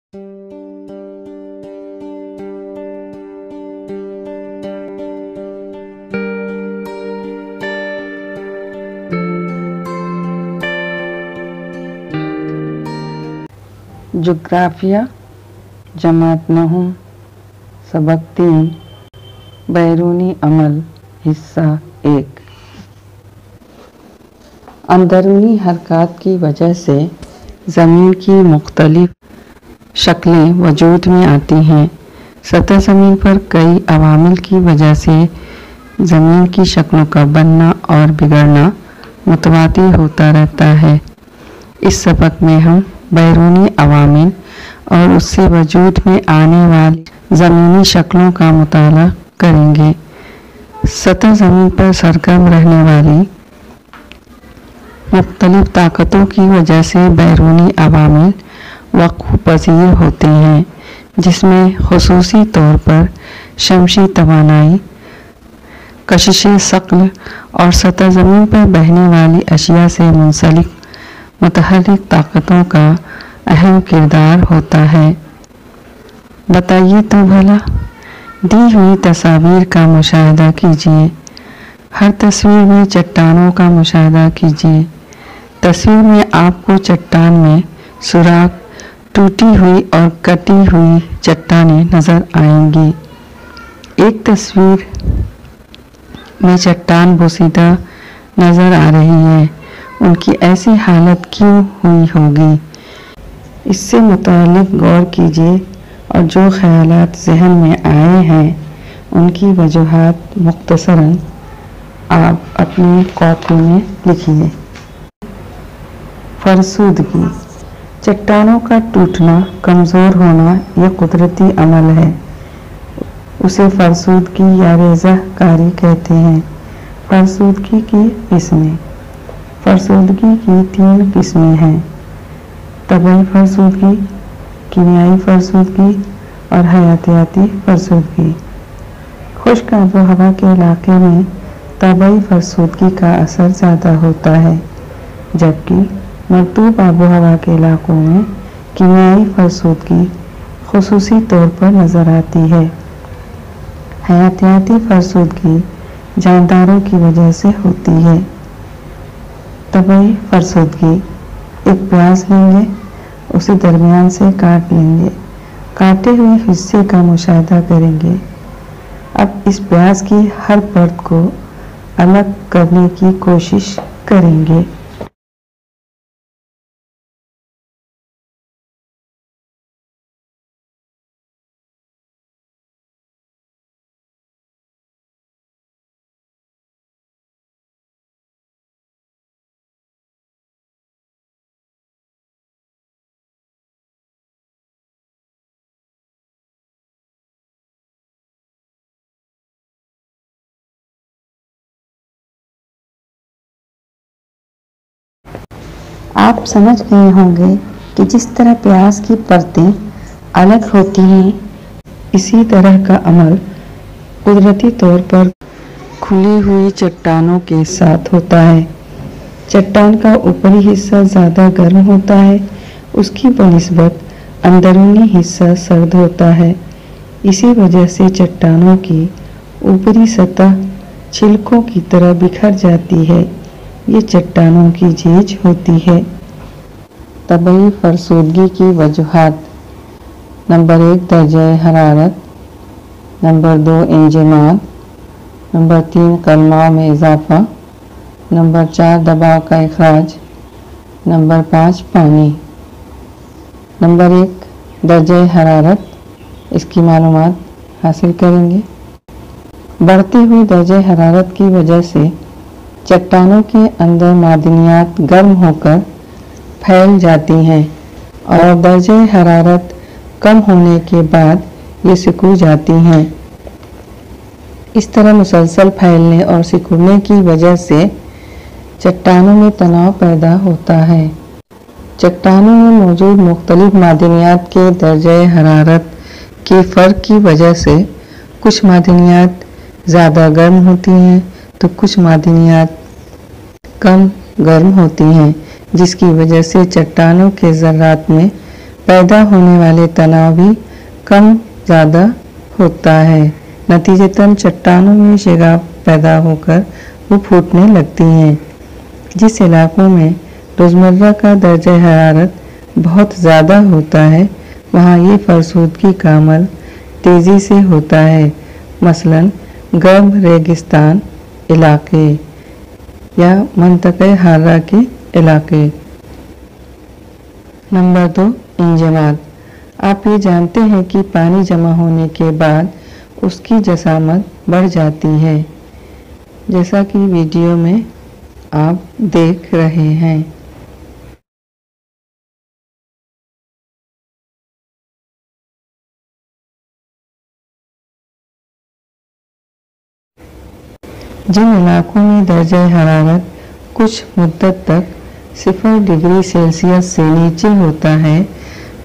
जोग्राफिया जमात 9 सबक 3 बैरूनी अमल हिस्सा 1। अंदरूनी हरकत की वजह से ज़मीन की मुख्तलिफ शक्लें वजूद में आती हैं। सतह ज़मीन पर कई अवामिल की वजह से ज़मीन की शक्लों का बनना और बिगड़ना मुतवातिर होता रहता है। इस सबक में हम बैरूनी अवामिल और उससे वजूद में आने वाली ज़मीनी शक्लों का मुताला करेंगे। सतह ज़मीन पर सरगर्म रहने वाली मुख्तलिफ ताकतों की वजह से बैरूनी अवामिल वक़्फ़ पज़ीर होते हैं, जिसमें ख़ुसूसी तौर पर शमसी तवानाई, कशिश सक्ल और सतह ज़मीन पर बहने वाली अशिया से मुंसलिक मुतहर्रिक ताकतों का अहम किरदार होता है। बताइए तो भला, दी हुई तस्वीर का मुशाहिदा कीजिए। हर तस्वीर में चट्टानों का मुशाहिदा कीजिए। तस्वीर में आपको चट्टान में सुराख, टूटी हुई और कटी हुई चट्टानें नज़र आएंगी। एक तस्वीर में चट्टान बोसीदा नज़र आ रही है, उनकी ऐसी हालत क्यों हुई होगी? इससे मुतालिक गौर कीजिए और जो ख्यालात ज़हन में आए हैं उनकी वजूहात मुख्तसरन आप अपनी कॉपी में लिखिए। फरसुदगी, चट्टानों का टूटना, कमज़ोर होना यह कुदरती अमल है। उसे फरसुदगी या रेज़ाकारी कहते हैं। फरसुदगी की किस्में। फरसुदगी की 3 किस्में हैं: तबई फरसुदगी, कीमियाई फरसुदगी और हयातियाती फरसुदगी। खुश्क आबो हवा के इलाके में तबई फरसुदगी का असर ज़्यादा होता है, जबकि मरतूब आबो हवा के इलाकों में कीमियाई फरसुदगी खुसूसी तौर पर नज़र आती है। हयातियाती फरसुदगी जानदारों की वजह से होती है। तबई फरसुदगी, एक प्याज लेंगे, उसे दरमियान से काट लेंगे, काटे हुए हिस्से का मुशाहिदा करेंगे। अब इस प्याज की हर परत को अलग करने की कोशिश करेंगे। आप समझ गए होंगे कि जिस तरह प्याज की परतें अलग होती हैं, इसी तरह का अमल कुदरती तौर पर खुली हुई चट्टानों के साथ होता है। चट्टान का ऊपरी हिस्सा ज़्यादा गर्म होता है, उसकी बनिस्बत अंदरूनी हिस्सा सर्द होता है। इसी वजह से चट्टानों की ऊपरी सतह छिलकों की तरह बिखर जाती है। ये चट्टानों की झीज होती है। तबई फरसुदगी की वजूहात: नंबर 1 दर्जे हरारत, नंबर 2 इंजमाद, नंबर 3 कलमाओं में इजाफा, नंबर 4 दबाव का इखराज, नंबर 5 पानी। नंबर 1 दर्जे हरारत, इसकी मालूमात हासिल करेंगे। बढ़ती हुई दर्जे हरारत की वजह से चट्टानों के अंदर मादनियात गर्म होकर फैल जाती हैं और दर्जे हरारत कम होने के बाद ये सिकुड़ जाती हैं। इस तरह मुसलसल फैलने और सिकुड़ने की वजह से चट्टानों में तनाव पैदा होता है। चट्टानों में मौजूद मुख्तलिफ मादनियात के दर्जे हरारत के फ़र्क की वजह से कुछ मादनियात ज़्यादा गर्म होती हैं तो कुछ मादनियात कम गर्म होती हैं, जिसकी वजह से चट्टानों के ज़र्रात में पैदा होने वाले तनाव भी कम ज़्यादा होता है। नतीजतन चट्टानों में शिगाफ पैदा होकर वो फूटने लगती हैं। जिस इलाकों में रोज़मर्रा का दर्जा हरारत बहुत ज़्यादा होता है वहाँ ये फरसूदगी का अमल तेज़ी से होता है, मसलन गर्म रेगिस्तान इलाके या मंतक़े हारा के इलाके। नंबर 2, इंजमाद। आप ये जानते हैं कि पानी जमा होने के बाद उसकी जसामत बढ़ जाती है, जैसा कि वीडियो में आप देख रहे हैं। जिन इलाकों में दर्जा हरारत कुछ मुद्दत तक 0 डिग्री सेल्सियस से नीचे होता है,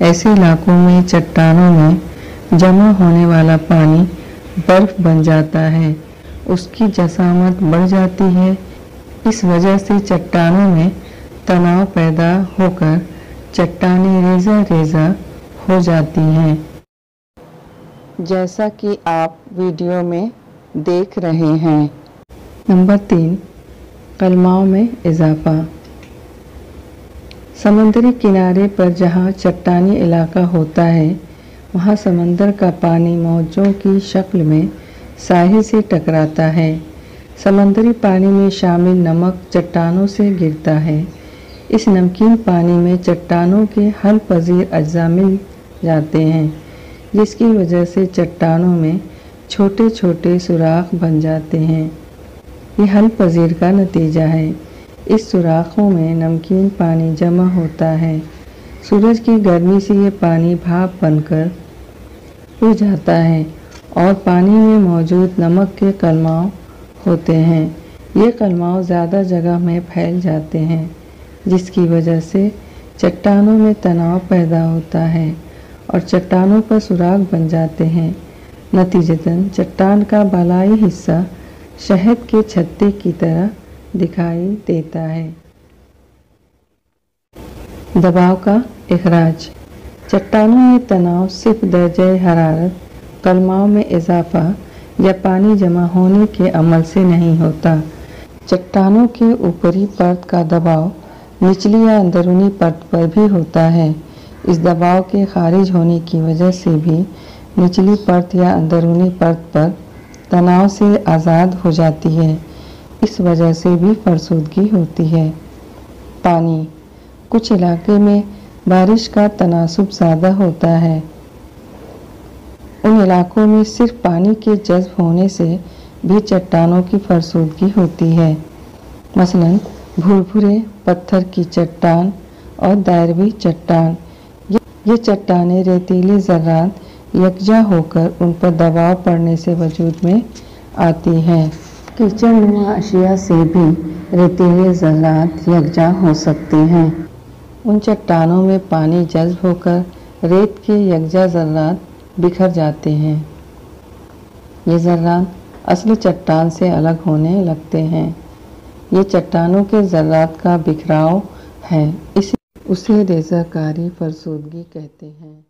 ऐसे इलाकों में चट्टानों में जमा होने वाला पानी बर्फ बन जाता है, उसकी जसामत बढ़ जाती है। इस वजह से चट्टानों में तनाव पैदा होकर चट्टानें रेजा रेजा हो जाती हैं, जैसा कि आप वीडियो में देख रहे हैं। नंबर 3, कलमाओं में इजाफा। समंदरी किनारे पर जहाँ चट्टानी इलाका होता है वहाँ समंदर का पानी मौजों की शक्ल में साहिल से टकराता है। समंदरी पानी में शामिल नमक चट्टानों से गिरता है। इस नमकीन पानी में चट्टानों के हल पजीर अज्जा मिल जाते हैं, जिसकी वजह से चट्टानों में छोटे छोटे सुराख बन जाते हैं। ये हल पजीर का नतीजा है। इस सुराखों में नमकीन पानी जमा होता है। सूरज की गर्मी से ये पानी भाप बनकर उड़ जाता है और पानी में मौजूद नमक के कलमाव होते हैं। ये कलमाव ज़्यादा जगह में फैल जाते हैं, जिसकी वजह से चट्टानों में तनाव पैदा होता है और चट्टानों पर सुराख बन जाते हैं। नतीजतन चट्टान का बालाई हिस्सा शहद के छत्ते की तरह दिखाई देता है। दबाव का इखराज। चट्टानों में तनाव सिर्फ दर्जे हरारत, कलमाओं में इजाफा या पानी जमा होने के अमल से नहीं होता। चट्टानों के ऊपरी परत का दबाव निचली या अंदरूनी परत पर भी होता है। इस दबाव के खारिज होने की वजह से भी निचली परत या अंदरूनी परत पर तनाव से आज़ाद हो जाती है। इस वजह से भी फरसूदगी होती है। पानी। कुछ इलाके में बारिश का तनासुब ज़्यादा होता है। उन इलाकों में सिर्फ पानी के जज्ब होने से भी चट्टानों की फरसूदगी होती है, मसलन भुरभुरे, पत्थर की चट्टान और दायरवी चट्टान। ये चट्टानें रेतीले ज़र्रात यकजा होकर उन पर दबाव पड़ने से वजूद में आती हैं। कीचड़नुमा अशिया से भी रेतीले ज़र्रात यकजा हो सकते हैं। उन चट्टानों में पानी जज्ब होकर रेत के यकजा ज़र्रात बिखर जाते हैं। ये ज़र्रात असली चट्टान से अलग होने लगते हैं। ये चट्टानों के ज़र्रात का बिखराव है, इसे उसे रेज़ाकारी फरसूदगी कहते हैं।